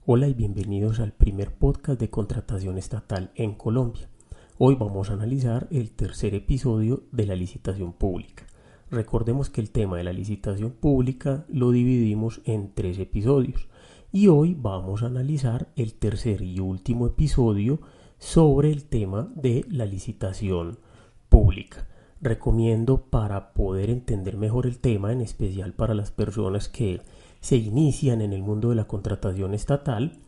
Hola y bienvenidos al primer podcast de contratación estatal en Colombia. Hoy vamos a analizar el tercer episodio de la licitación pública. Recordemos que el tema de la licitación pública lo dividimos en 3 episodios y hoy vamos a analizar el tercer y último episodio sobre el tema de la licitación pública. Recomiendo, para poder entender mejor el tema, en especial para las personas que se inician en el mundo de la contratación estatal,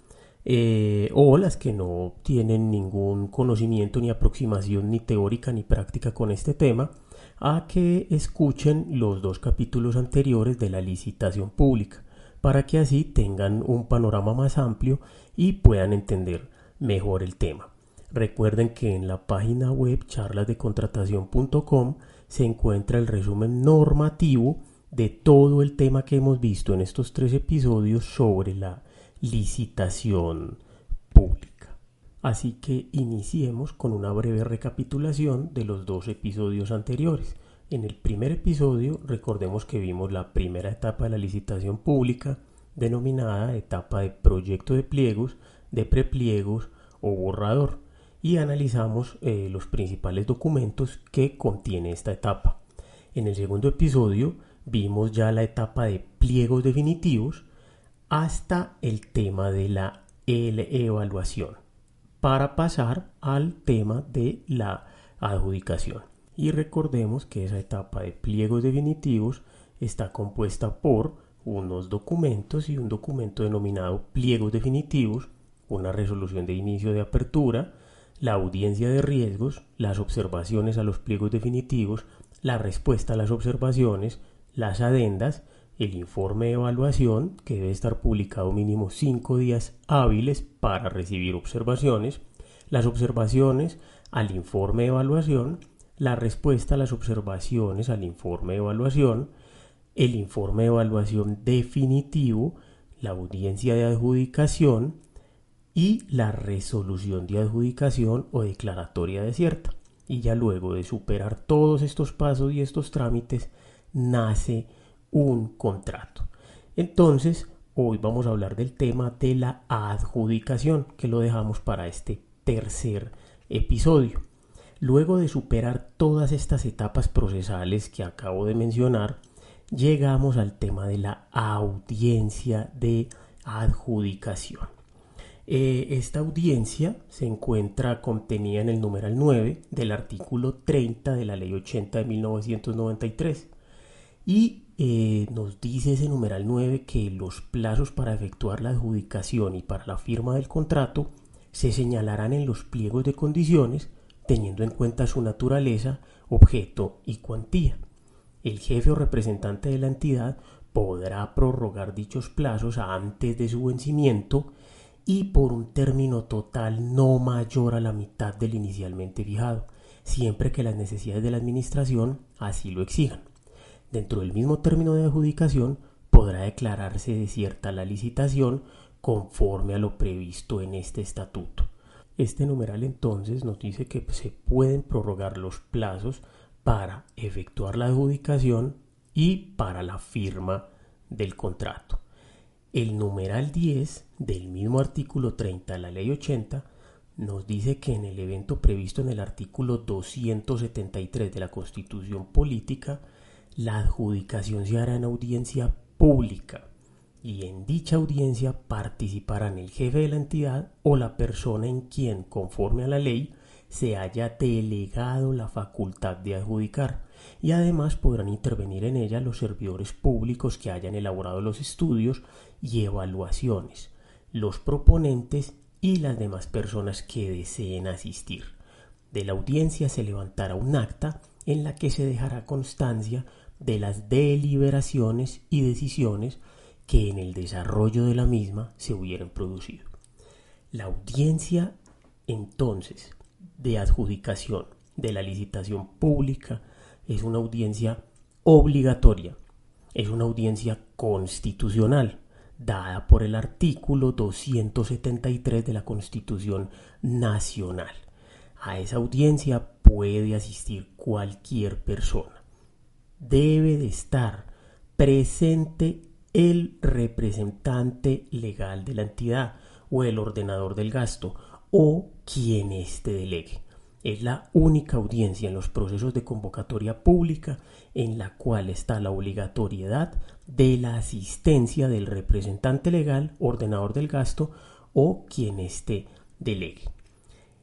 o las que no tienen ningún conocimiento ni aproximación ni teórica ni práctica con este tema, a que escuchen los 2 capítulos anteriores de la licitación pública, para que así tengan un panorama más amplio y puedan entender mejor el tema. Recuerden que en la página web charlasdecontratación.com se encuentra el resumen normativo de todo el tema que hemos visto en estos 3 episodios sobre la licitación pública. Así que iniciemos con una breve recapitulación de los 2 episodios anteriores. En el primer episodio, recordemos que vimos la primera etapa de la licitación pública, denominada etapa de proyecto de pliegos, de prepliegos o borrador, y analizamos los principales documentos que contiene esta etapa. En el segundo episodio vimos ya la etapa de pliegos definitivos hasta el tema de la evaluación, para pasar al tema de la adjudicación. Y recordemos que esa etapa de pliegos definitivos está compuesta por unos documentos y un documento denominado pliegos definitivos, una resolución de inicio de apertura, la audiencia de riesgos, las observaciones a los pliegos definitivos, la respuesta a las observaciones, las adendas, el informe de evaluación, que debe estar publicado mínimo 5 días hábiles para recibir observaciones, las observaciones al informe de evaluación, la respuesta a las observaciones al informe de evaluación, el informe de evaluación definitivo, la audiencia de adjudicación y la resolución de adjudicación o declaratoria desierta. Y ya luego de superar todos estos pasos y estos trámites, nace un contrato. Entonces, hoy vamos a hablar del tema de la adjudicación, que lo dejamos para este tercer episodio. Luego de superar todas estas etapas procesales que acabo de mencionar, llegamos al tema de la audiencia de adjudicación. Esta audiencia se encuentra contenida en el numeral 9 del artículo 30 de la Ley 80 de 1993 y nos dice ese numeral 9 que los plazos para efectuar la adjudicación y para la firma del contrato se señalarán en los pliegos de condiciones teniendo en cuenta su naturaleza, objeto y cuantía. El jefe o representante de la entidad podrá prorrogar dichos plazos antes de su vencimiento y por un término total no mayor a la mitad del inicialmente fijado, siempre que las necesidades de la administración así lo exijan. Dentro del mismo término de adjudicación podrá declararse desierta la licitación conforme a lo previsto en este estatuto. Este numeral entonces nos dice que se pueden prorrogar los plazos para efectuar la adjudicación y para la firma del contrato. El numeral 10 del mismo artículo 30 de la Ley 80 nos dice que en el evento previsto en el artículo 273 de la Constitución Política, la adjudicación se hará en audiencia pública y en dicha audiencia participarán el jefe de la entidad o la persona en quien, conforme a la ley, se haya delegado la facultad de adjudicar, y además podrán intervenir en ella los servidores públicos que hayan elaborado los estudios y evaluaciones, los proponentes y las demás personas que deseen asistir. De la audiencia se levantará un acta en la que se dejará constancia de las deliberaciones y decisiones que en el desarrollo de la misma se hubieran producido. La audiencia, entonces, de adjudicación de la licitación pública es una audiencia obligatoria, es una audiencia constitucional, dada por el artículo 273 de la Constitución Nacional. A esa audiencia puede asistir cualquier persona. Debe de estar presente el representante legal de la entidad, o el ordenador del gasto o quien éste delegue. Es la única audiencia en los procesos de convocatoria pública en la cual está la obligatoriedad de la asistencia del representante legal, ordenador del gasto o quien éste delegue.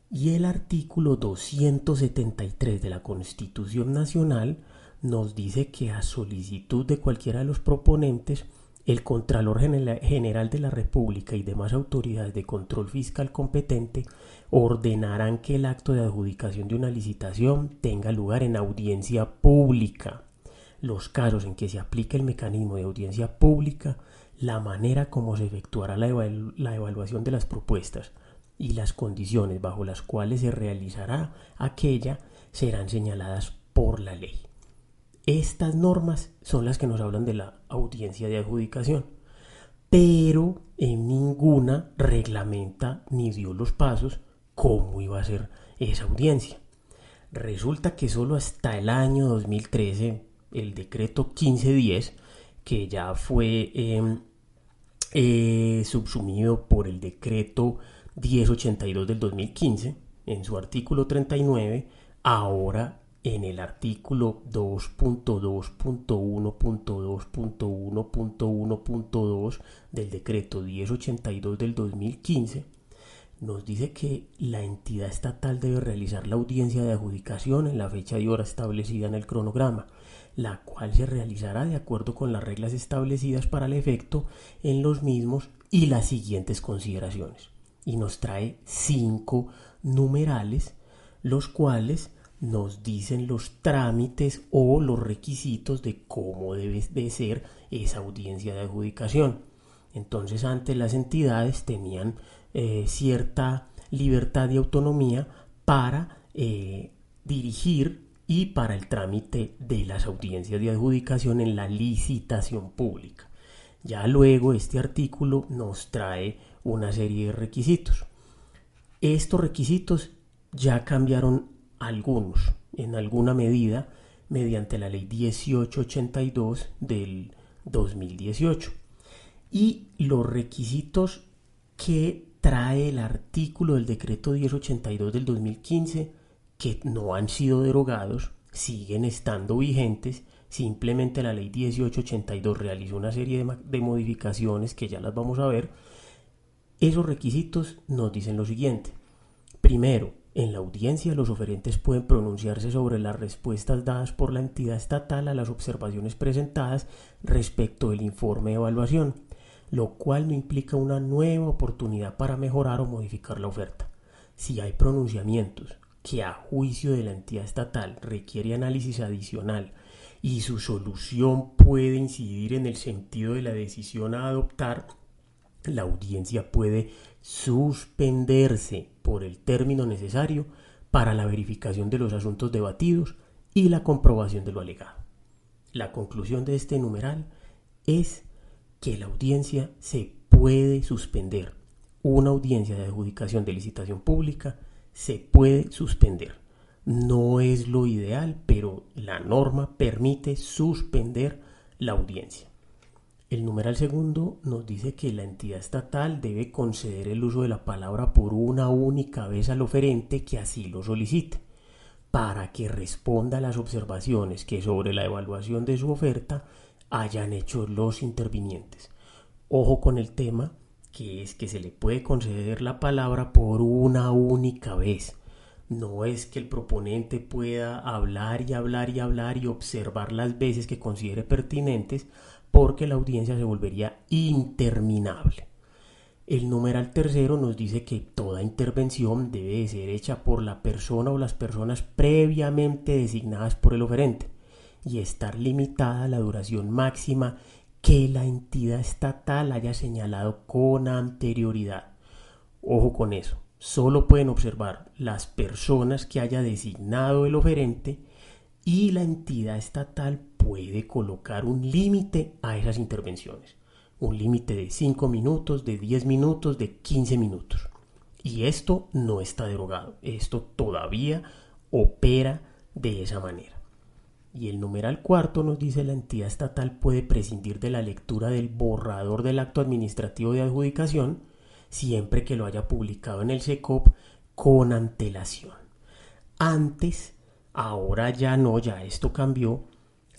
Y el artículo 273 de la Constitución Nacional nos dice que a solicitud de cualquiera de los proponentes, el Contralor General de la República y demás autoridades de control fiscal competente ordenarán que el acto de adjudicación de una licitación tenga lugar en audiencia pública. Los casos en que se aplique el mecanismo de audiencia pública, la manera como se efectuará la evaluación de las propuestas y las condiciones bajo las cuales se realizará aquella serán señaladas por la ley. Estas normas son las que nos hablan de la audiencia de adjudicación, pero en ninguna reglamenta ni dio los pasos cómo iba a ser esa audiencia. Resulta que solo hasta el año 2013, el decreto 1510, que ya fue subsumido por el decreto 1082 del 2015, en su artículo 39, ahora en el artículo 2.2.1.2.1.1.2 del decreto 1082 del 2015, nos dice que la entidad estatal debe realizar la audiencia de adjudicación en la fecha y hora establecida en el cronograma, la cual se realizará de acuerdo con las reglas establecidas para el efecto en los mismos y las siguientes consideraciones. Y nos trae 5 numerales, los cuales nos dicen los trámites o los requisitos de cómo debe de ser esa audiencia de adjudicación. Entonces, antes las entidades tenían cierta libertad y autonomía para dirigir y para el trámite de las audiencias de adjudicación en la licitación pública. Ya luego este artículo nos trae una serie de requisitos. Estos requisitos ya cambiaron algunos, en alguna medida, mediante la ley 1882 del 2018. Y los requisitos que trae el artículo del decreto 1082 del 2015, que no han sido derogados, siguen estando vigentes. Simplemente la ley 1882 realizó una serie de modificaciones que ya las vamos a ver. Esos requisitos nos dicen lo siguiente. Primero, en la audiencia los oferentes pueden pronunciarse sobre las respuestas dadas por la entidad estatal a las observaciones presentadas respecto del informe de evaluación, lo cual no implica una nueva oportunidad para mejorar o modificar la oferta. Si hay pronunciamientos que a juicio de la entidad estatal requiere análisis adicional y su solución puede incidir en el sentido de la decisión a adoptar, la audiencia puede suspenderse por el término necesario para la verificación de los asuntos debatidos y la comprobación de lo alegado. La conclusión de este numeral es que la audiencia se puede suspender. Una audiencia de adjudicación de licitación pública se puede suspender. No es lo ideal, pero la norma permite suspender la audiencia. El numeral segundo nos dice que la entidad estatal debe conceder el uso de la palabra por una única vez al oferente que así lo solicite, para que responda a las observaciones que sobre la evaluación de su oferta hayan hecho los intervinientes. Ojo con el tema, que es que se le puede conceder la palabra por una única vez. No es que el proponente pueda hablar y hablar y hablar y observar las veces que considere pertinentes, porque la audiencia se volvería interminable. El numeral tercero nos dice que toda intervención debe de ser hecha por la persona o las personas previamente designadas por el oferente y estar limitada a la duración máxima que la entidad estatal haya señalado con anterioridad. Ojo con eso, solo pueden observar las personas que haya designado el oferente y la entidad estatal puede colocar un límite a esas intervenciones. Un límite de 5 minutos, de 10 minutos, de 15 minutos. Y esto no está derogado. Esto todavía opera de esa manera. Y el numeral cuarto nos dice: la entidad estatal puede prescindir de la lectura del borrador del acto administrativo de adjudicación siempre que lo haya publicado en el SECOP con antelación. Antes, ahora ya no, ya esto cambió.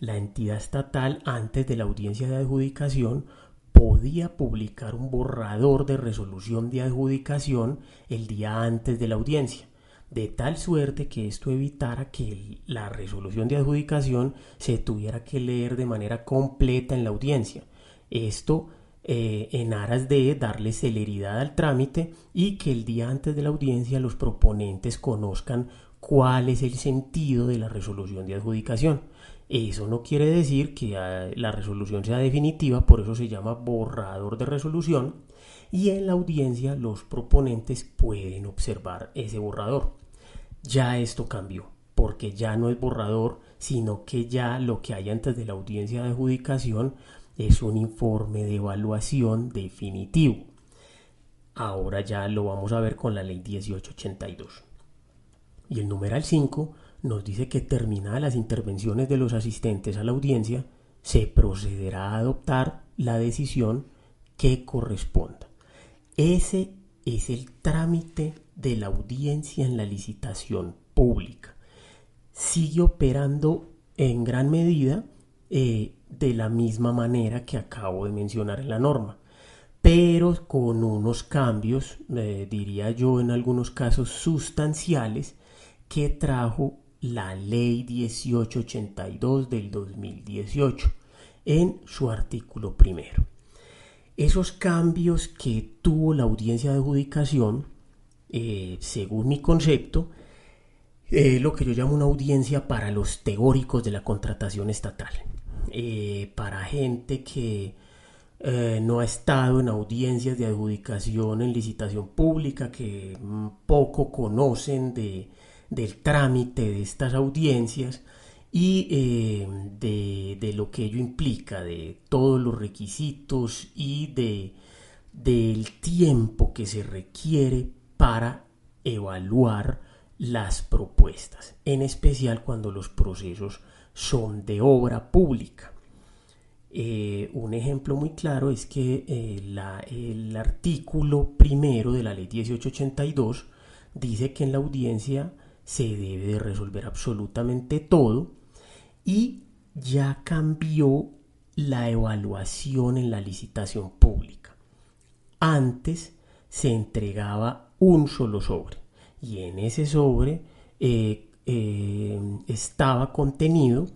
La entidad estatal, antes de la audiencia de adjudicación, podía publicar un borrador de resolución de adjudicación el día antes de la audiencia, de tal suerte que esto evitara que la resolución de adjudicación se tuviera que leer de manera completa en la audiencia. Esto en aras de darle celeridad al trámite y que el día antes de la audiencia los proponentes conozcan cuál es el sentido de la resolución de adjudicación. Eso no quiere decir que la resolución sea definitiva, por eso se llama borrador de resolución, y en la audiencia los proponentes pueden observar ese borrador. Ya esto cambió, porque ya no es borrador, sino que ya lo que hay antes de la audiencia de adjudicación es un informe de evaluación definitivo. Ahora ya lo vamos a ver con la ley 1882. Y el numeral 5 nos dice que terminadas las intervenciones de los asistentes a la audiencia, se procederá a adoptar la decisión que corresponda. Ese es el trámite de la audiencia en la licitación pública. Sigue operando en gran medida de la misma manera que acabo de mencionar en la norma, pero con unos cambios, diría yo en algunos casos sustanciales, que trajo la ley 1882 del 2018 en su artículo primero. Esos cambios que tuvo la audiencia de adjudicación, según mi concepto, lo que yo llamo una audiencia para los teóricos de la contratación estatal, para gente que no ha estado en audiencias de adjudicación en licitación pública, que poco conocen del trámite de estas audiencias y de lo que ello implica, de todos los requisitos y del tiempo que se requiere para evaluar las propuestas, en especial cuando los procesos son de obra pública. Un ejemplo muy claro es que el artículo primero de la ley 1882 dice que en la audiencia se debe de resolver absolutamente todo y ya cambió la evaluación en la licitación pública. Antes se entregaba un solo sobre y en ese sobre estaba contenido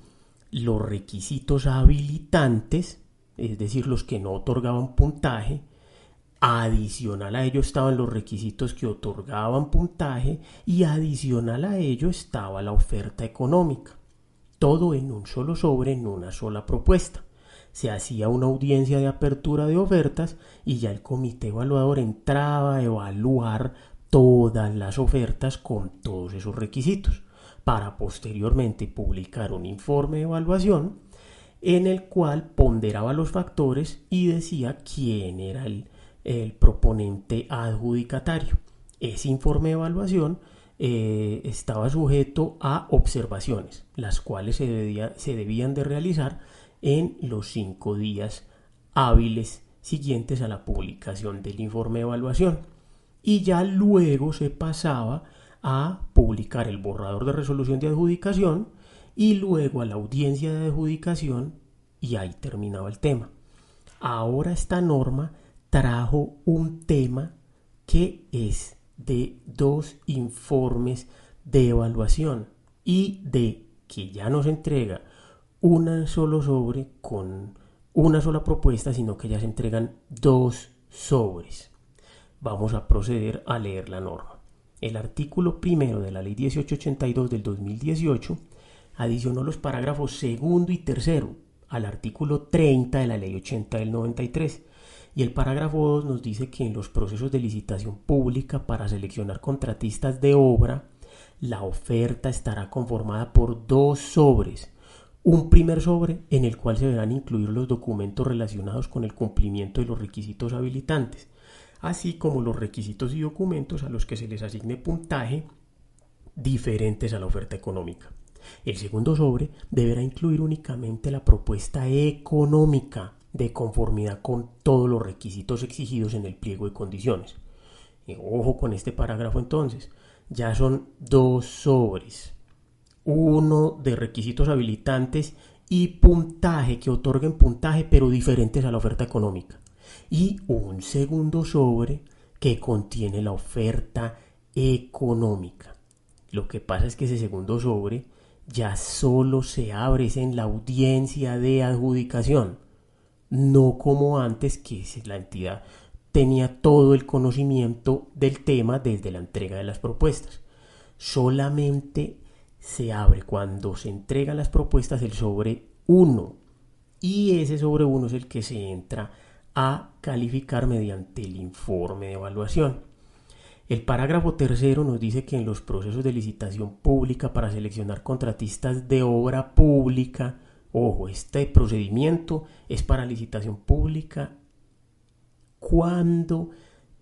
los requisitos habilitantes, es decir, los que no otorgaban puntaje. Adicional a ello estaban los requisitos que otorgaban puntaje y adicional a ello estaba la oferta económica. Todo en un solo sobre, en una sola propuesta. Se hacía una audiencia de apertura de ofertas y ya el comité evaluador entraba a evaluar todas las ofertas con todos esos requisitos, para posteriormente publicar un informe de evaluación en el cual ponderaba los factores y decía quién era el proponente adjudicatario. Ese informe de evaluación estaba sujeto a observaciones, las cuales se debían de realizar en los 5 días hábiles siguientes a la publicación del informe de evaluación. Y ya luego se pasaba a publicar el borrador de resolución de adjudicación y luego a la audiencia de adjudicación y ahí terminaba el tema. Ahora esta norma trajo un tema que es de 2 informes de evaluación y de que ya no se entrega un solo sobre con una sola propuesta, sino que ya se entregan 2 sobres. Vamos a proceder a leer la norma. El artículo primero de la ley 1882 del 2018 adicionó los parágrafos segundo y tercero al artículo 30 de la ley 80 del 93. Y el parágrafo 2 nos dice que en los procesos de licitación pública para seleccionar contratistas de obra, la oferta estará conformada por 2 sobres. Un primer sobre en el cual se deberán incluir los documentos relacionados con el cumplimiento de los requisitos habilitantes, así como los requisitos y documentos a los que se les asigne puntaje diferentes a la oferta económica. El segundo sobre deberá incluir únicamente la propuesta económica de conformidad con todos los requisitos exigidos en el pliego de condiciones. Ojo con este parágrafo entonces. Ya son 2 sobres. Uno de requisitos habilitantes y puntaje, que otorguen puntaje pero diferentes a la oferta económica. Y un segundo sobre que contiene la oferta económica. Lo que pasa es que ese segundo sobre ya solo se abre en la audiencia de adjudicación, no como antes que la entidad tenía todo el conocimiento del tema desde la entrega de las propuestas. Solamente se abre cuando se entregan las propuestas el sobre 1 y ese sobre 1 es el que se entra a calificar mediante el informe de evaluación. El parágrafo tercero nos dice que en los procesos de licitación pública para seleccionar contratistas de obra pública, ojo, este procedimiento es para licitación pública cuando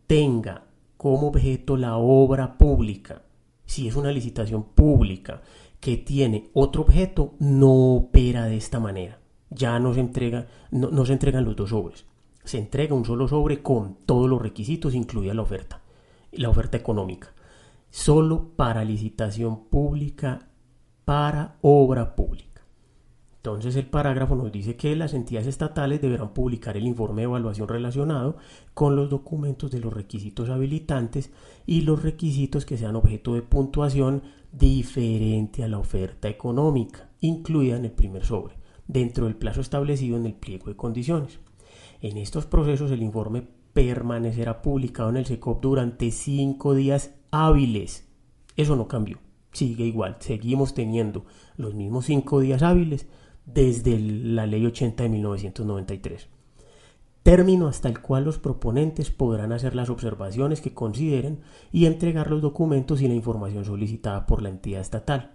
tenga como objeto la obra pública. Si es una licitación pública que tiene otro objeto, no opera de esta manera. Ya no se entregan los 2 sobres. Se entrega un solo sobre con todos los requisitos, incluida la oferta económica. Solo para licitación pública, para obra pública. Entonces el parágrafo nos dice que las entidades estatales deberán publicar el informe de evaluación relacionado con los documentos de los requisitos habilitantes y los requisitos que sean objeto de puntuación diferente a la oferta económica, incluida en el primer sobre, dentro del plazo establecido en el pliego de condiciones. En estos procesos el informe permanecerá publicado en el SECOP durante 5 días hábiles. Eso no cambió, sigue igual, seguimos teniendo los mismos 5 días hábiles desde la Ley 80 de 1993, término hasta el cual los proponentes podrán hacer las observaciones que consideren y entregar los documentos y la información solicitada por la entidad estatal.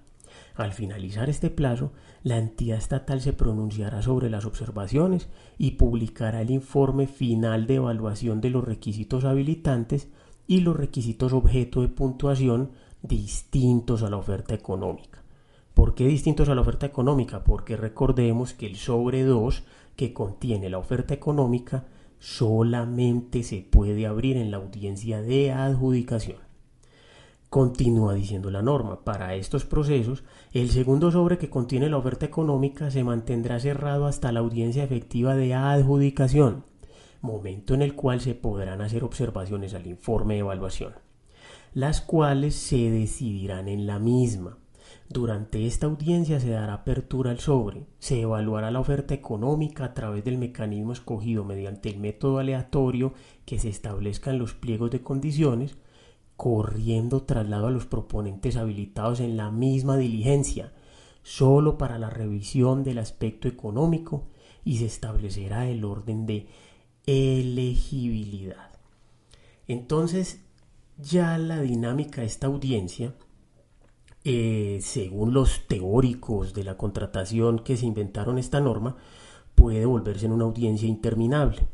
Al finalizar este plazo, la entidad estatal se pronunciará sobre las observaciones y publicará el informe final de evaluación de los requisitos habilitantes y los requisitos objeto de puntuación distintos a la oferta económica. ¿Por qué distintos a la oferta económica? Porque recordemos que el sobre 2, que contiene la oferta económica, solamente se puede abrir en la audiencia de adjudicación. Continúa diciendo la norma, para estos procesos, el segundo sobre que contiene la oferta económica se mantendrá cerrado hasta la audiencia efectiva de adjudicación, momento en el cual se podrán hacer observaciones al informe de evaluación, las cuales se decidirán en la misma. Durante esta audiencia se dará apertura al sobre, se evaluará la oferta económica a través del mecanismo escogido mediante el método aleatorio que se establezca en los pliegos de condiciones, corriendo traslado a los proponentes habilitados en la misma diligencia, solo para la revisión del aspecto económico, y se establecerá el orden de elegibilidad. Entonces, ya la dinámica de esta audiencia, según los teóricos de la contratación que se inventaron esta norma, puede volverse en una audiencia interminable.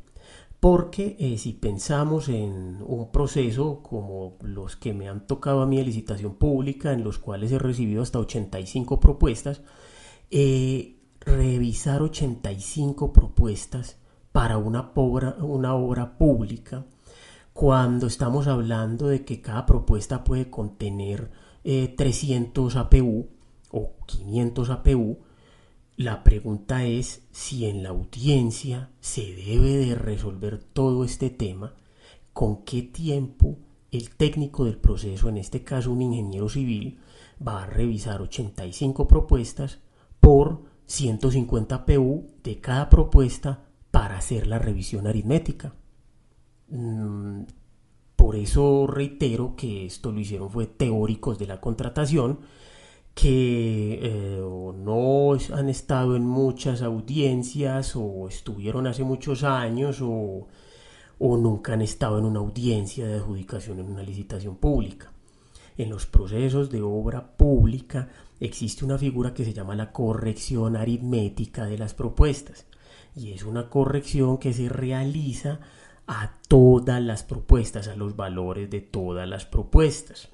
Porque si pensamos en un proceso como los que me han tocado a mí de licitación pública, en los cuales he recibido hasta 85 propuestas, revisar 85 propuestas para una obra pública, cuando estamos hablando de que cada propuesta puede contener 300 APU o 500 APU, la pregunta es si en la audiencia se debe de resolver todo este tema, con qué tiempo el técnico del proceso, en este caso un ingeniero civil, va a revisar 85 propuestas por 150 APU de cada propuesta para hacer la revisión aritmética. Por eso reitero que esto lo hicieron fue teóricos de la contratación que no han estado en muchas audiencias o estuvieron hace muchos años o nunca han estado en una audiencia de adjudicación en una licitación pública. En los procesos de obra pública existe una figura que se llama la corrección aritmética de las propuestas, y es una corrección que se realiza a todas las propuestas, a los valores de todas las propuestas,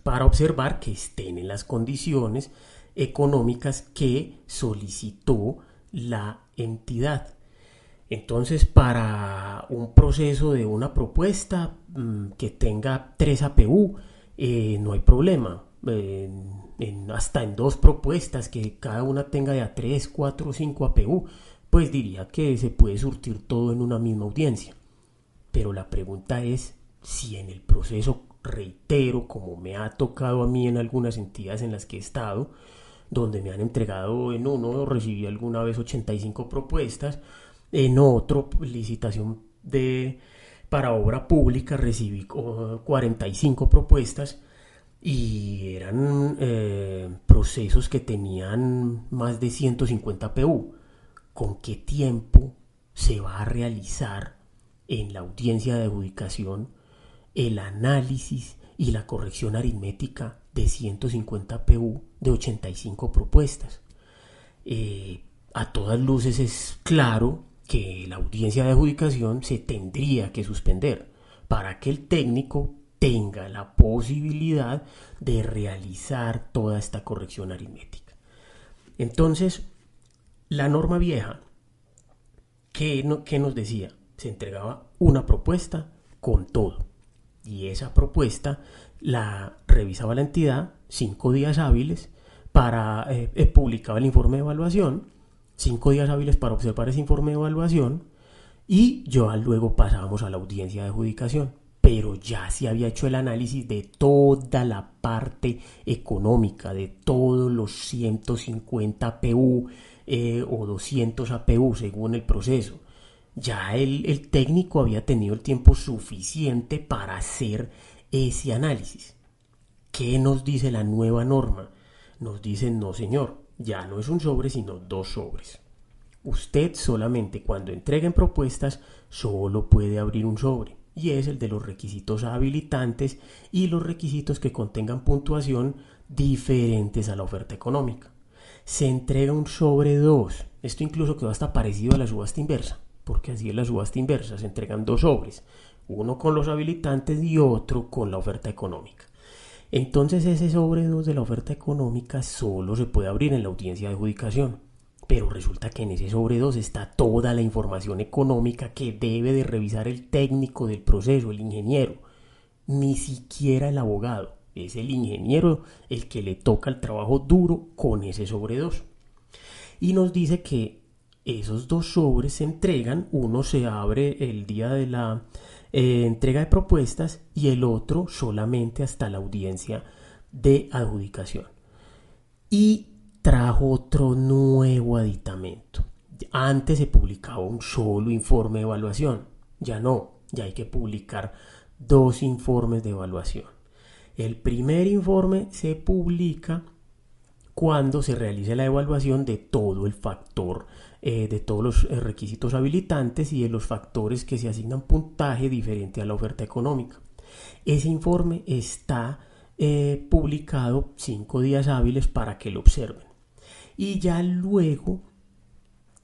para observar que estén en las condiciones económicas que solicitó la entidad. Entonces, para un proceso de una propuesta que tenga 3 APU, no hay problema. Hasta en 2 propuestas que cada una tenga de a 3, 4 o 5 APU, pues diría que se puede surtir todo en una misma audiencia. Pero la pregunta es si en el proceso, reitero, como me ha tocado a mí en algunas entidades en las que he estado, donde me han entregado en uno, recibí alguna vez 85 propuestas, en otro, licitación para obra pública, recibí 45 propuestas y eran procesos que tenían más de 150 PU. ¿Con qué tiempo se va a realizar en la audiencia de adjudicación el análisis y la corrección aritmética de 150 PU de 85 propuestas? A todas luces es claro que la audiencia de adjudicación se tendría que suspender para que el técnico tenga la posibilidad de realizar toda esta corrección aritmética. Entonces, la norma vieja, ¿qué nos decía? Se entregaba una propuesta con todo. Y esa propuesta la revisaba la entidad 5 días hábiles para publicaba el informe de evaluación, 5 días hábiles para observar ese informe de evaluación y ya luego pasábamos a la audiencia de adjudicación. Pero ya se había hecho el análisis de toda la parte económica, de todos los 150 APU o 200 APU según el proceso. Ya el técnico había tenido el tiempo suficiente para hacer ese análisis. ¿Qué nos dice la nueva norma? Nos dice, no señor, ya no es un sobre sino 2 sobres. Usted solamente cuando entreguen propuestas solo puede abrir un sobre, y es el de los requisitos habilitantes y los requisitos que contengan puntuación diferentes a la oferta económica. Se entrega un sobre 2. Esto incluso quedó hasta parecido a la subasta inversa, porque así es la subasta inversa, se entregan 2 sobres, uno con los habilitantes y otro con la oferta económica. Entonces ese sobre 2 de la oferta económica solo se puede abrir en la audiencia de adjudicación. Pero resulta que en ese sobre 2 está toda la información económica que debe de revisar el técnico del proceso, el ingeniero. Ni siquiera el abogado. Es el ingeniero el que le toca el trabajo duro con ese sobre 2. Y nos dice que esos 2 sobres se entregan. Uno se abre el día de la entrega de propuestas y el otro solamente hasta la audiencia de adjudicación. Y trajo otro nuevo aditamento. Antes se publicaba un solo informe de evaluación, ya no, ya hay que publicar 2 informes de evaluación. El primer informe se publica cuando se realice la evaluación de todo el factor, de todos los requisitos habilitantes y de los factores que se asignan puntaje diferente a la oferta económica. Ese informe está publicado 5 días hábiles para que lo observen. Y ya luego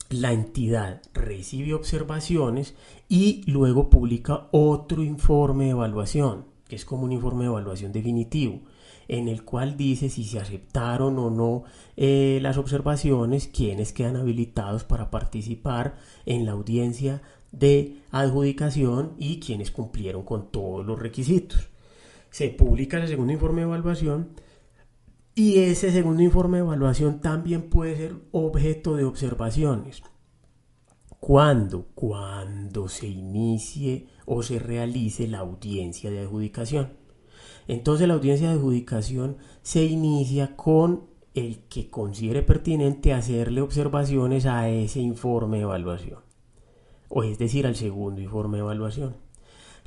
la entidad recibe observaciones y luego publica otro informe de evaluación, que es como un informe de evaluación definitivo, en el cual dice si se aceptaron o no las observaciones, quiénes quedan habilitados para participar en la audiencia de adjudicación y quiénes cumplieron con todos los requisitos. Se publica el segundo informe de evaluación y ese segundo informe de evaluación también puede ser objeto de observaciones. ¿Cuándo? Cuando se inicie o se realice la audiencia de adjudicación. Entonces la audiencia de adjudicación se inicia con el que considere pertinente hacerle observaciones a ese informe de evaluación, o es decir, al segundo informe de evaluación.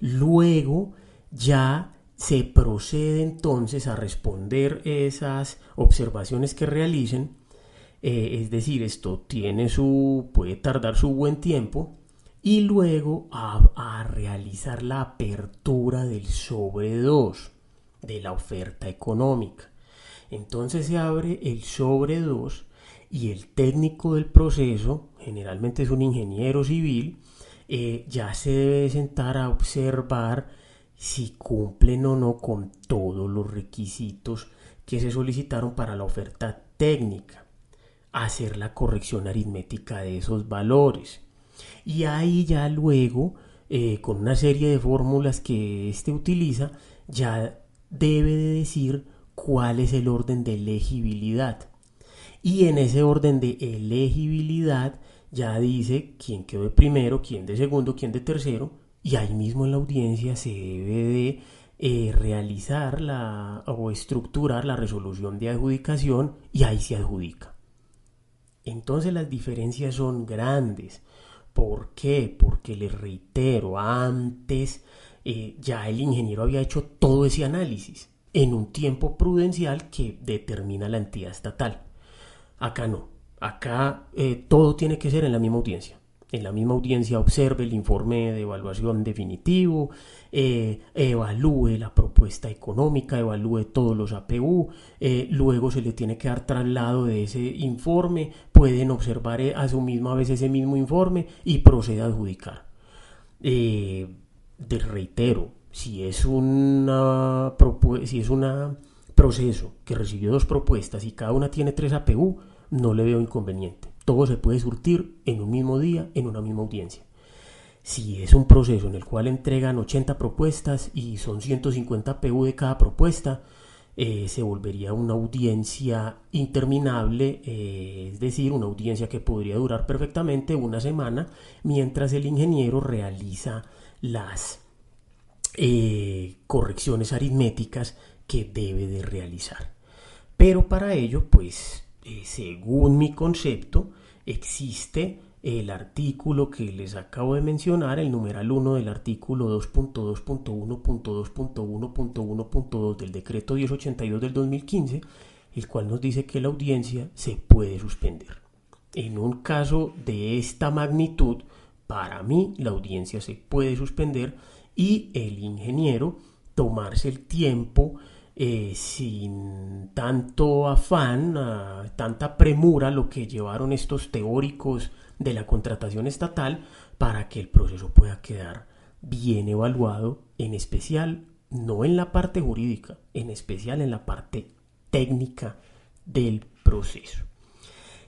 Luego ya se procede entonces a responder esas observaciones que realicen, es decir, esto puede tardar su buen tiempo, y luego a realizar la apertura del sobre 2 de la oferta económica. Entonces se abre el sobre 2 y el técnico del proceso, generalmente es un ingeniero civil, ya se debe sentar a observar si cumplen o no con todos los requisitos que se solicitaron para la oferta técnica, hacer la corrección aritmética de esos valores Y ahí ya luego, con una serie de fórmulas que éste utiliza, ya debe de decir cuál es el orden de elegibilidad. Y en ese orden de elegibilidad ya dice quién quedó de primero, quién de segundo, quién de tercero, y ahí mismo en la audiencia se debe de realizar o estructurar la resolución de adjudicación y ahí se adjudica. Entonces las diferencias son grandes. ¿Por qué? Porque les reitero, antes ya el ingeniero había hecho todo ese análisis en un tiempo prudencial que determina la entidad estatal. Acá no. Acá todo tiene que ser en la misma audiencia. En la misma audiencia observe el informe de evaluación definitivo, evalúe la propuesta económica, evalúe todos los APU, luego se le tiene que dar traslado de ese informe, pueden observar a su misma vez ese mismo informe y procede a adjudicar. Reitero, si es una proceso que recibió dos propuestas y cada una tiene 3 APU, no le veo inconveniente. Todo se puede surtir en un mismo día, en una misma audiencia. Si es un proceso en el cual entregan 80 propuestas y son 150 APU de cada propuesta, se volvería una audiencia interminable, es decir, una audiencia que podría durar perfectamente una semana mientras el ingeniero realiza las correcciones aritméticas que debe de realizar. Pero para ello, pues, según mi concepto, existe el artículo que les acabo de mencionar, el numeral 1 del artículo 2.2.1.2.1.1.1.2 del decreto 1082 del 2015, el cual nos dice que la audiencia se puede suspender. En un caso de esta magnitud, para mí la audiencia se puede suspender y el ingeniero tomarse el tiempo sin tanto afán, tanta premura, lo que llevaron estos teóricos de la contratación estatal para que el proceso pueda quedar bien evaluado, en especial, no en la parte jurídica, en especial en la parte técnica del proceso.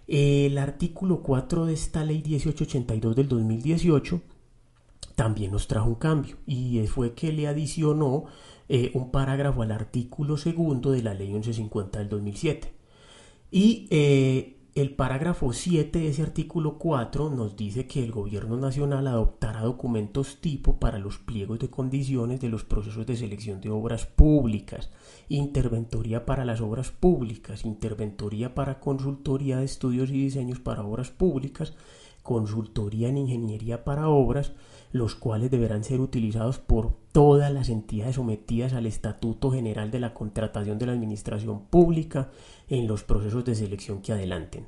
El artículo 4 de esta ley 1882 del 2018 también nos trajo un cambio y fue que le adicionó un parágrafo al artículo segundo de la ley 1150 del 2007. Y el parágrafo 7 de ese artículo 4 nos dice que el gobierno nacional adoptará documentos tipo para los pliegos de condiciones de los procesos de selección de obras públicas, interventoría para las obras públicas, interventoría para consultoría de estudios y diseños para obras públicas, consultoría en ingeniería para obras, los cuales deberán ser utilizados por todas las entidades sometidas al Estatuto General de la Contratación de la Administración Pública en los procesos de selección que adelanten.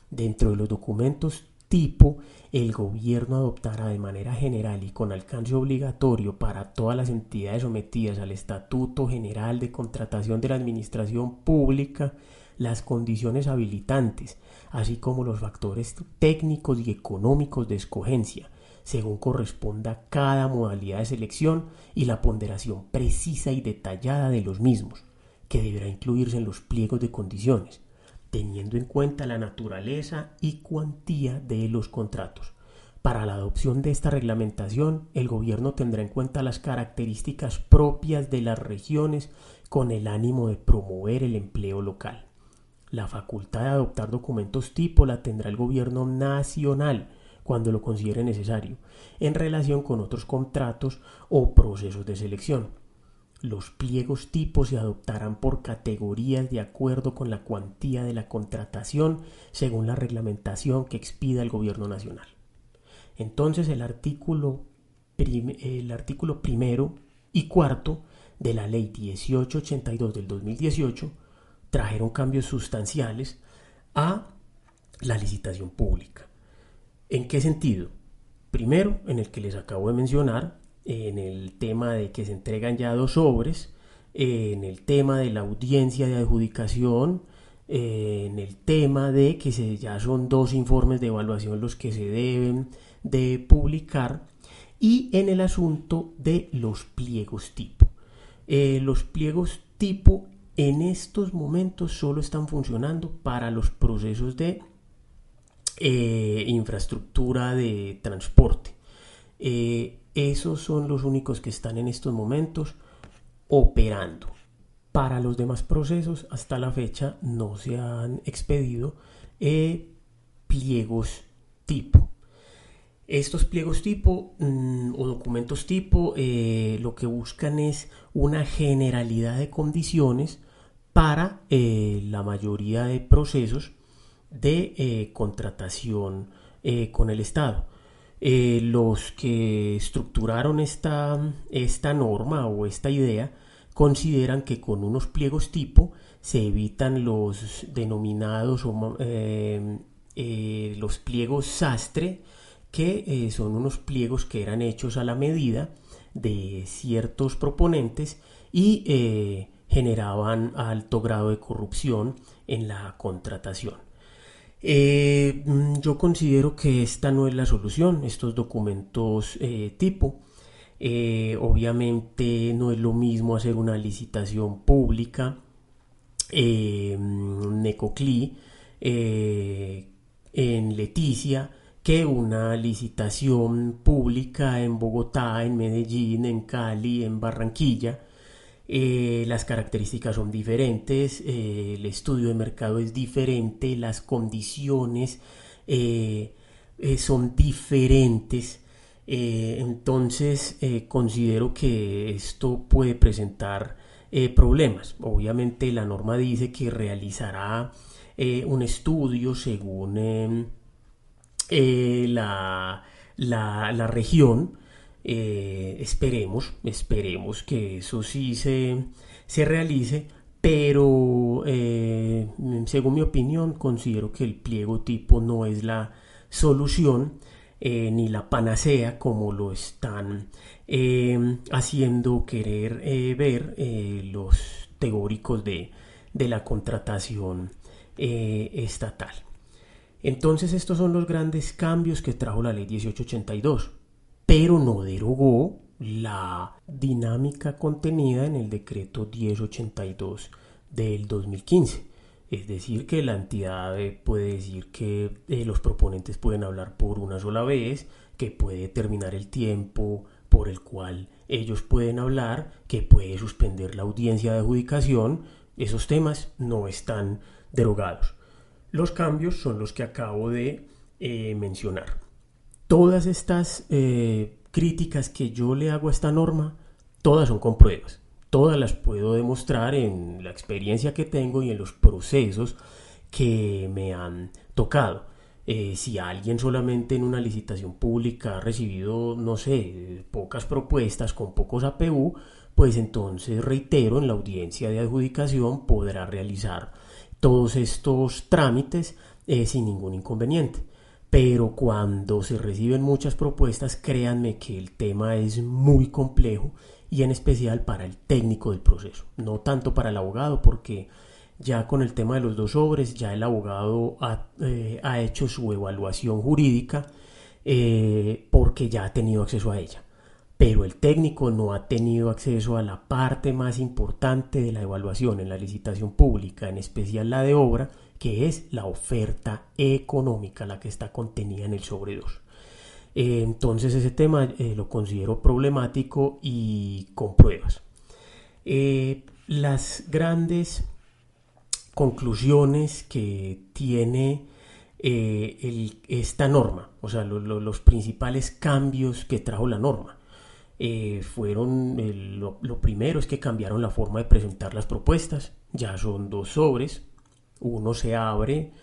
Dentro de los documentos tipo, el gobierno adoptará de manera general y con alcance obligatorio para todas las entidades sometidas al Estatuto General de Contratación de la Administración Pública las condiciones habilitantes, así como los factores técnicos y económicos de escogencia, según corresponda a cada modalidad de selección y la ponderación precisa y detallada de los mismos, que deberá incluirse en los pliegos de condiciones, teniendo en cuenta la naturaleza y cuantía de los contratos. Para la adopción de esta reglamentación, el gobierno tendrá en cuenta las características propias de las regiones con el ánimo de promover el empleo local. La facultad de adoptar documentos tipo la tendrá el gobierno nacional cuando lo considere necesario, en relación con otros contratos o procesos de selección. Los pliegos tipo se adoptarán por categorías de acuerdo con la cuantía de la contratación según la reglamentación que expida el gobierno nacional. Entonces el artículo primero y cuarto de la ley 1882 del 2018 trajeron cambios sustanciales a la licitación pública. ¿En qué sentido? Primero, en el que les acabo de mencionar, en el tema de que se entregan ya 2 sobres, en el tema de la audiencia de adjudicación, en el tema de que ya son 2 informes de evaluación los que se deben de publicar, y en el asunto de los pliegos tipo. Los pliegos tipo en estos momentos solo están funcionando para los procesos de infraestructura de transporte. Esos son los únicos que están en estos momentos operando. Para los demás procesos, hasta la fecha no se han expedido pliegos tipo. Estos pliegos tipo o documentos tipo lo que buscan es una generalidad de condiciones para la mayoría de procesos de contratación con el Estado. Los que estructuraron esta norma o esta idea consideran que con unos pliegos tipo se evitan los denominados los pliegos sastre, que son unos pliegos que eran hechos a la medida de ciertos proponentes y generaban alto grado de corrupción en la contratación. Yo considero que esta no es la solución, estos documentos tipo. Obviamente no es lo mismo hacer una licitación pública, Necoclí, en Leticia, que una licitación pública en Bogotá, en Medellín, en Cali, en Barranquilla. Las características son diferentes, el estudio de mercado es diferente, las condiciones son diferentes. Entonces considero que esto puede presentar problemas. Obviamente la norma dice que realizará un estudio según la región. Esperemos que eso sí se realice, pero según mi opinión considero que el pliego tipo no es la solución ni la panacea como lo están haciendo querer ver los teóricos de la contratación estatal. Entonces estos son los grandes cambios que trajo la ley 1882, pero no derogó la dinámica contenida en el decreto 1082 del 2015. Es decir, que la entidad puede decir que los proponentes pueden hablar por una sola vez, que puede determinar el tiempo por el cual ellos pueden hablar, que puede suspender la audiencia de adjudicación. Esos temas no están derogados. Los cambios son los que acabo de mencionar. Todas estas críticas que yo le hago a esta norma, todas son con pruebas. Todas las puedo demostrar en la experiencia que tengo y en los procesos que me han tocado. Si alguien solamente en una licitación pública ha recibido, no sé, pocas propuestas con pocos APU, pues entonces reitero, en la audiencia de adjudicación podrá realizar todos estos trámites sin ningún inconveniente. Pero cuando se reciben muchas propuestas, créanme que el tema es muy complejo y en especial para el técnico del proceso, no tanto para el abogado, porque ya con el tema de los dos sobres, ya el abogado ha hecho su evaluación jurídica porque ya ha tenido acceso a ella. Pero el técnico no ha tenido acceso a la parte más importante de la evaluación en la licitación pública, en especial la de obra, que es la oferta económica, la que está contenida en el sobre 2. Entonces ese tema lo considero problemático y con pruebas. Las grandes conclusiones que tiene esta norma, o sea, los principales cambios que trajo la norma, lo primero es que cambiaron la forma de presentar las propuestas. Ya son dos sobres, uno se abre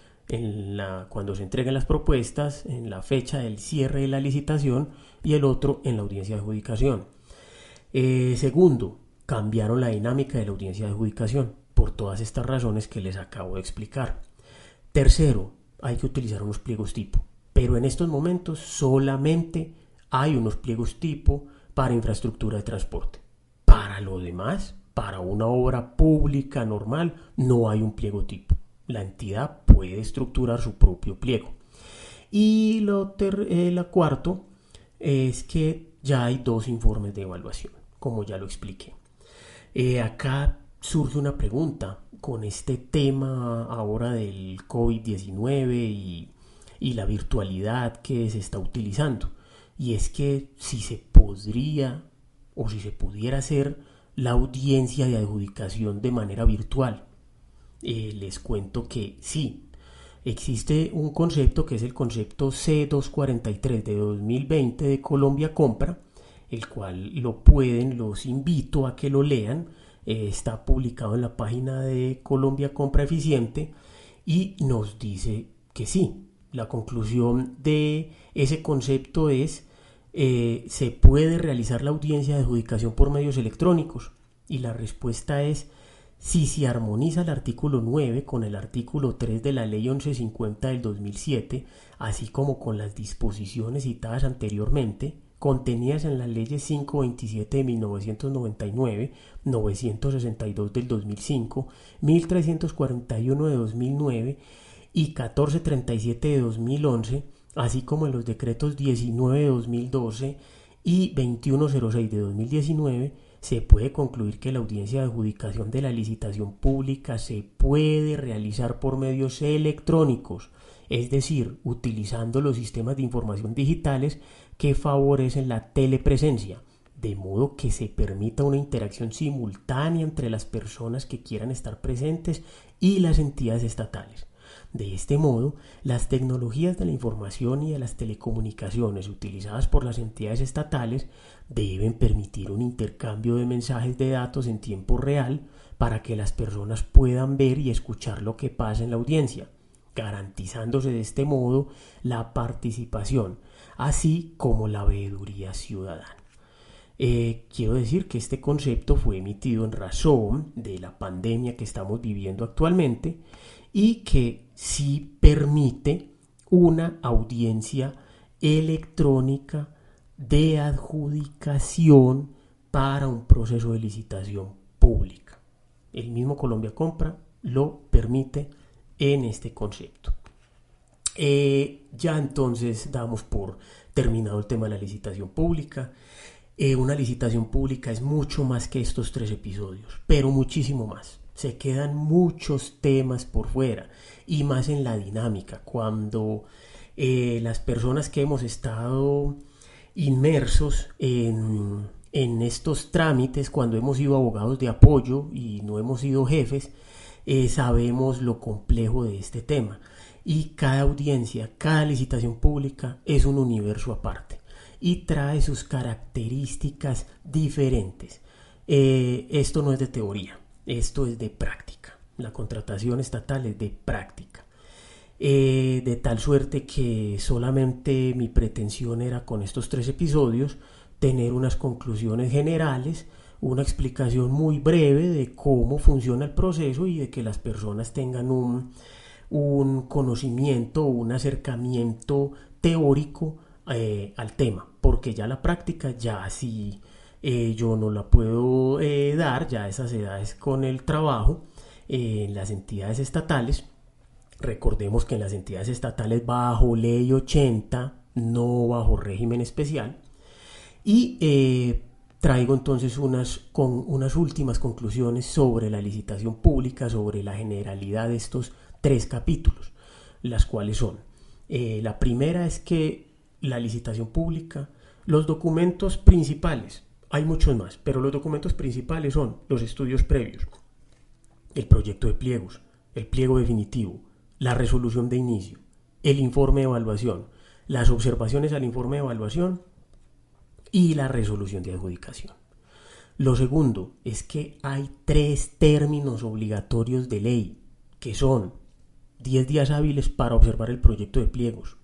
cuando se entreguen las propuestas en la fecha del cierre de la licitación y el otro en la audiencia de adjudicación. Segundo, cambiaron la dinámica de la audiencia de adjudicación por todas estas razones que les acabo de explicar. Tercero, hay que utilizar unos pliegos tipo, pero en estos momentos solamente hay unos pliegos tipo para infraestructura de transporte. Para lo demás, para una obra pública normal, no hay un pliego tipo. La entidad puede estructurar su propio pliego. Y lo cuarto es que ya hay dos informes de evaluación, como ya lo expliqué. Acá surge una pregunta con este tema ahora del COVID-19 y la virtualidad que se está utilizando. Y es que si se podría o si se pudiera hacer la audiencia de adjudicación de manera virtual, les cuento que sí. Existe un concepto que es el concepto C243 de 2020 de Colombia Compra, el cual los invito a que lo lean. Está publicado en la página de Colombia Compra Eficiente y nos dice que sí. La conclusión de ese concepto es se puede realizar la audiencia de adjudicación por medios electrónicos, y la respuesta es si se armoniza el artículo 9 con el artículo 3 de la Ley 1150 del 2007, así como con las disposiciones citadas anteriormente, contenidas en las leyes 527 de 1999, 962 del 2005, 1341 de 2009 y 1437 de 2011, así como en los decretos 19 de 2012 y 2106 de 2019, se puede concluir que la audiencia de adjudicación de la licitación pública se puede realizar por medios electrónicos, es decir, utilizando los sistemas de información digitales que favorecen la telepresencia, de modo que se permita una interacción simultánea entre las personas que quieran estar presentes y las entidades estatales. De este modo, las tecnologías de la información y de las telecomunicaciones utilizadas por las entidades estatales deben permitir un intercambio de mensajes de datos en tiempo real para que las personas puedan ver y escuchar lo que pasa en la audiencia, garantizándose de este modo la participación, así como la veeduría ciudadana. Quiero decir que este concepto fue emitido en razón de la pandemia que estamos viviendo actualmente y que sí permite una audiencia electrónica de adjudicación para un proceso de licitación pública. El mismo Colombia Compra lo permite en este concepto. Ya entonces damos por terminado el tema de la licitación pública. Una licitación pública es mucho más que estos 3 episodios, pero muchísimo más. Se quedan muchos temas por fuera y más en la dinámica, cuando las personas que hemos estado inmersos en estos trámites, cuando hemos sido abogados de apoyo y no hemos sido jefes, sabemos lo complejo de este tema, y cada audiencia, cada licitación pública es un universo aparte y trae sus características diferentes. Esto no es de teoría, esto es de práctica. La contratación estatal es de práctica. De tal suerte que solamente mi pretensión era, con estos 3 episodios, tener unas conclusiones generales, una explicación muy breve de cómo funciona el proceso y de que las personas tengan un conocimiento, un acercamiento teórico al tema, porque ya la práctica ya sí yo no la puedo dar, ya esas edades con el trabajo en las entidades estatales. Recordemos que en las entidades estatales bajo ley 80, no bajo régimen especial, y traigo entonces unas últimas conclusiones sobre la licitación pública, sobre la generalidad de estos 3 capítulos, las cuales son: la primera es que la licitación pública, los documentos principales, hay muchos más, pero los documentos principales son los estudios previos, el proyecto de pliegos, el pliego definitivo, la resolución de inicio, el informe de evaluación, las observaciones al informe de evaluación y la resolución de adjudicación. Lo segundo es que hay 3 términos obligatorios de ley, que son 10 días hábiles para observar el proyecto de pliegos.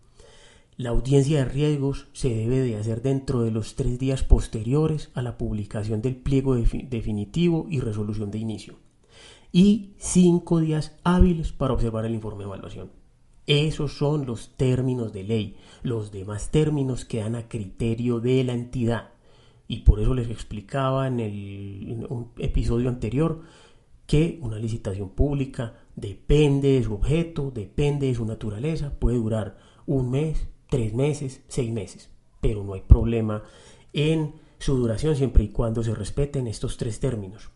La audiencia de riesgos se debe de hacer dentro de los 3 días posteriores a la publicación del pliego definitivo y resolución de inicio. Y 5 días hábiles para observar el informe de evaluación. Esos son los términos de ley. Los demás términos quedan a criterio de la entidad. Y por eso les explicaba en un episodio anterior que una licitación pública depende de su objeto, depende de su naturaleza. Puede durar 1 mes, 3 meses, 6 meses, pero no hay problema en su duración siempre y cuando se respeten estos 3 términos.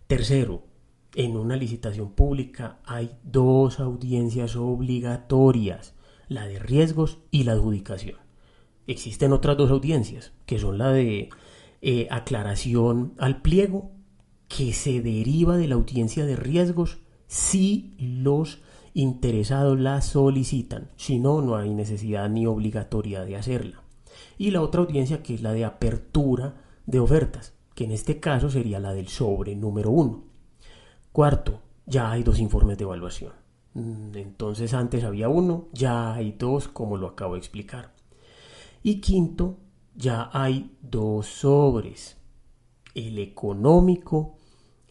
Tercero, en una licitación pública hay 2 audiencias obligatorias. la de riesgos y la adjudicación. Existen otras dos audiencias, que son la de aclaración al pliego, que se deriva de la audiencia de riesgos si los interesados la solicitan. Si no, no hay necesidad ni obligatoriedad de hacerla. Y la otra audiencia, que es la de apertura de ofertas, que en este caso sería la del sobre número 1. Cuarto, ya hay 2 informes de evaluación. Entonces antes había 1, ya hay 2, como lo acabo de explicar. Y quinto, ya hay 2 sobres. El económico,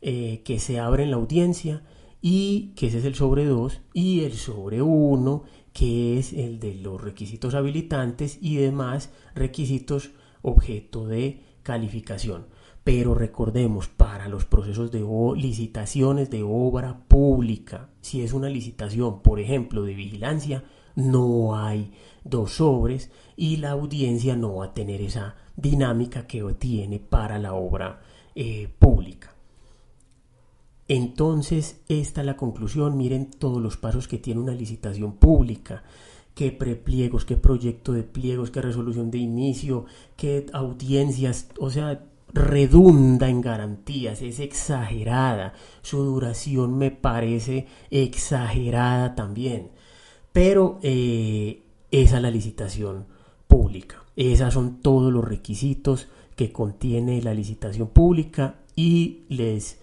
que se abre en la audiencia, y que ese es el sobre 2, y el sobre 1, que es el de los requisitos habilitantes y demás requisitos objeto de calificación. Pero recordemos, para los procesos de licitaciones de obra pública, si es una licitación, por ejemplo, de vigilancia, no hay 2 sobres y la audiencia no va a tener esa dinámica que tiene para la obra pública. Entonces, esta es la conclusión. Miren todos los pasos que tiene una licitación pública. Qué prepliegos, qué proyecto de pliegos, qué resolución de inicio, qué audiencias, o sea, redunda en garantías, es exagerada. Su duración me parece exagerada también. Pero esa es la licitación pública. Esos son todos los requisitos que contiene la licitación pública y les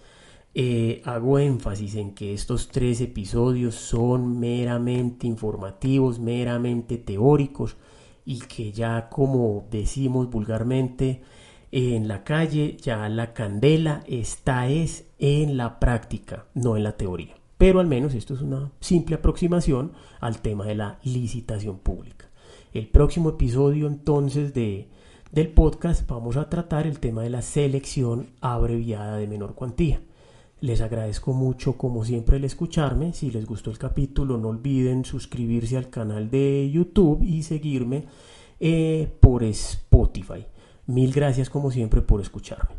hago énfasis en que estos 3 episodios son meramente informativos, meramente teóricos y que ya, como decimos vulgarmente en la calle, ya la candela está en la práctica, no en la teoría. Pero al menos esto es una simple aproximación al tema de la licitación pública. El próximo episodio entonces del podcast vamos a tratar el tema de la selección abreviada de menor cuantía. Les agradezco mucho, como siempre, el escucharme. Si les gustó el capítulo, no olviden suscribirse al canal de YouTube y seguirme por Spotify. Mil gracias, como siempre, por escucharme.